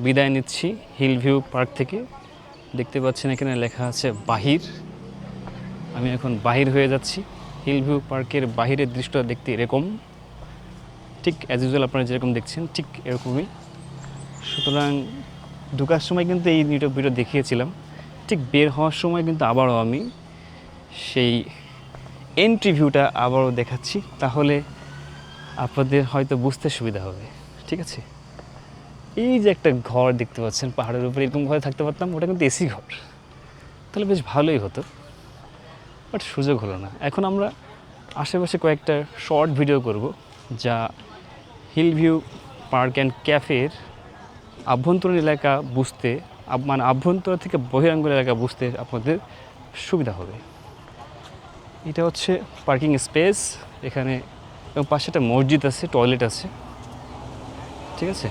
বিদায় নিচ্ছি hill view park থেকে। দেখতে পাচ্ছেন এখানে লেখা আছে বাহির। আমি এখন বাহির হয়ে যাচ্ছি। হিল ভিউ পার্কের বাহিরের দৃশ্যটা দেখতে এরকম, ঠিক অ্যাজ ইউজুয়াল আপনারা যেরকম দেখছেন ঠিক এরকমই। সুতরাং ঢোকার সময় কিন্তু এই ভিডিও দেখিয়েছিলাম, ঠিক বের হওয়ার সময় কিন্তু আবারও আমি সেই এন্ট্রি ভিউটা আবারও দেখাচ্ছি, তাহলে আপনাদের হয়তো বুঝতে সুবিধা হবে। ঠিক আছে, এই যে একটা ঘর দেখতে পাচ্ছেন পাহাড়ের উপরে, এরকম ঘরে থাকতে পারতাম, ওটা কিন্তু এসি ঘর, তাহলে বেশ ভালোই হতো, বাট সুযোগ হলো না। এখন আমরা আশেপাশে কয়েকটা শর্ট ভিডিও করব, যা হিল ভিউ পার্ক অ্যান্ড ক্যাফের আভ্যন্তরীণ এলাকা বুঝতে, মানে আভ্যন্তর থেকে বহিরাঙ্গন এলাকা বুঝতে আপনাদের সুবিধা হবে। এটা হচ্ছে পার্কিং স্পেস এখানে, এবং পাশে একটা মসজিদ আছে, টয়লেট আছে। ঠিক আছে।